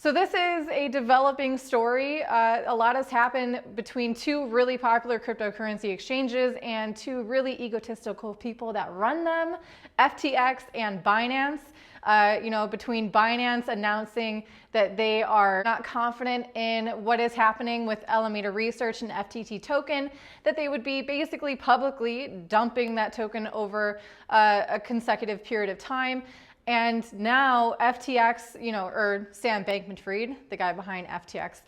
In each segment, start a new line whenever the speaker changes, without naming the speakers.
So this is a developing story. A lot has happened between two really popular cryptocurrency exchanges and two really egotistical people that run them, FTX and Binance. Between Binance announcing that they are not confident in what is happening with Alameda Research and FTT token, that they would be basically publicly dumping that token over a consecutive period of time. And now FTX, or Sam Bankman-Fried, the guy behind FTX,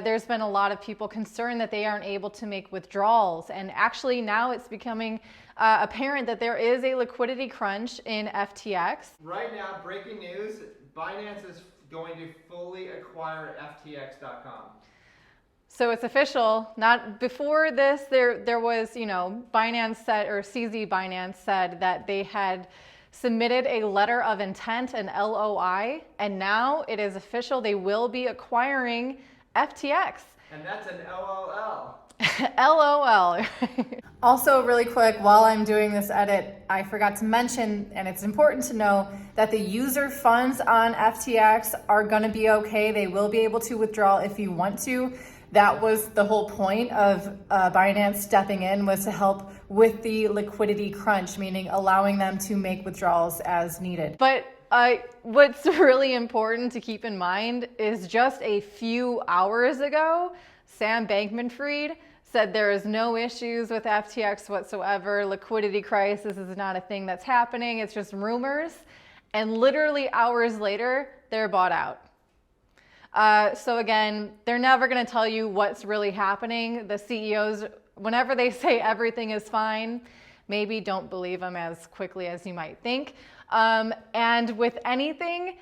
there's been a lot of people concerned that they aren't able to make withdrawals. And actually now it's becoming apparent that there is a liquidity crunch in FTX.
Right now, breaking news, Binance is going to fully acquire FTX.com.
So it's official. Not before this, there was, Binance said, or CZ Binance said that they had submitted a letter of intent, an LOI, and now it is official. They will be acquiring FTX.
And that's an LOL.
LOL. Also, really quick, while I'm doing this edit, I forgot to mention, and it's important to know, that the user funds on FTX are going to be okay. They will be able to withdraw if you want to. That was the whole point of Binance stepping in, was to help with the liquidity crunch, meaning allowing them to make withdrawals as needed. But what's really important to keep in mind is just a few hours ago, Sam Bankman-Fried said there is no issues with FTX whatsoever. Liquidity crisis is not a thing that's happening. It's just rumors. And literally hours later, they're bought out. So again, they're never going to tell you what's really happening. The CEOs, whenever they say everything is fine, maybe don't believe them as quickly as you might think. And with anything,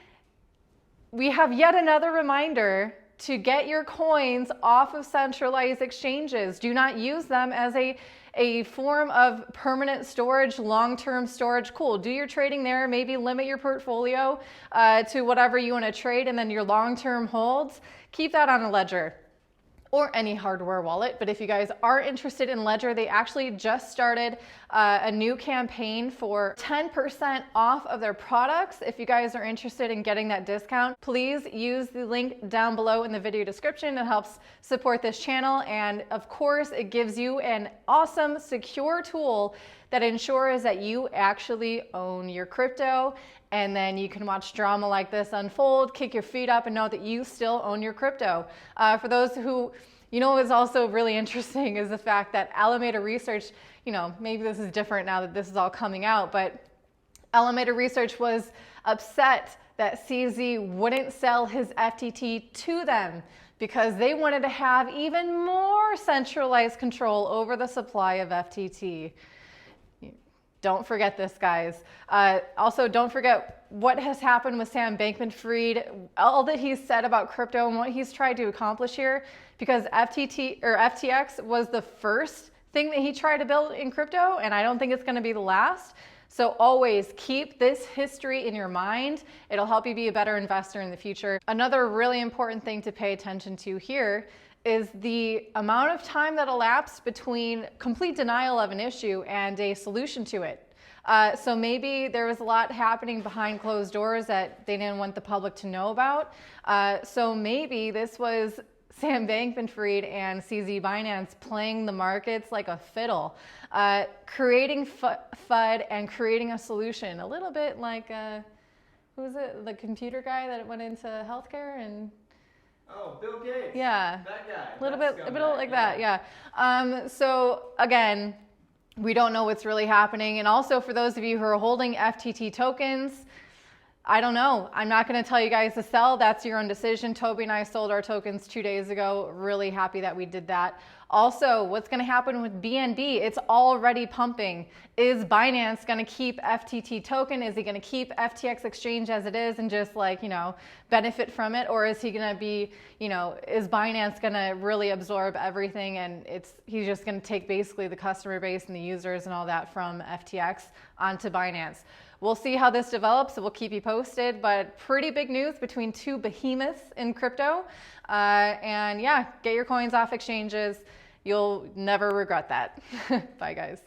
we have yet another reminder to get your coins off of centralized exchanges. Do not use them as a form of permanent storage, long-term storage. Cool, do your trading there, maybe limit your portfolio to whatever you want to trade, and then your long-term holds, keep that on a ledger or any hardware wallet. But if you guys are interested in Ledger, they actually just started a new campaign for 10% off of their products. If you guys are interested in getting that discount, please use the link down below in the video description. It helps support this channel. And of course, it gives you an awesome, secure tool that ensures that you actually own your crypto. And then you can watch drama like this unfold, kick your feet up, and know that you still own your crypto. For those who, is also really interesting is the fact that Alameda Research, maybe this is different now that this is all coming out, but Alameda Research was upset that CZ wouldn't sell his FTT to them because they wanted to have even more centralized control over the supply of FTT. Don't forget this, guys. Also, don't forget what has happened with Sam Bankman-Fried, all that he's said about crypto and what he's tried to accomplish here, because FTX was the first thing that he tried to build in crypto, and I don't think it's going to be the last. So always keep this history in your mind. It'll help you be a better investor in the future. Another really important thing to pay attention to here is the amount of time that elapsed between complete denial of an issue and a solution to it. So maybe there was a lot happening behind closed doors that they didn't want the public to know about. So maybe this was Sam Bankman-Fried and CZ Binance playing the markets like a fiddle, creating FUD and creating a solution, a little bit like, who was it, the computer guy that went into healthcare and...
Oh, Bill Gates.
Yeah.
That guy.
A bit like that, yeah. So again, we don't know what's really happening. And also for those of you who are holding FTT tokens, I don't know. I'm not going to tell you guys to sell. That's your own decision. Toby and I sold our tokens 2 days ago. Really happy that we did that. Also, what's going to happen with BNB? It's already pumping. Is Binance going to keep FTT token? Is he going to keep FTX exchange as it is and just benefit from it? Or is he going to be, is Binance going to really absorb everything and he's just going to take basically the customer base and the users and all that from FTX onto Binance? We'll see how this develops. So we'll keep you posted, but pretty big news between two behemoths in crypto. And yeah, get your coins off exchanges. You'll never regret that. Bye, guys.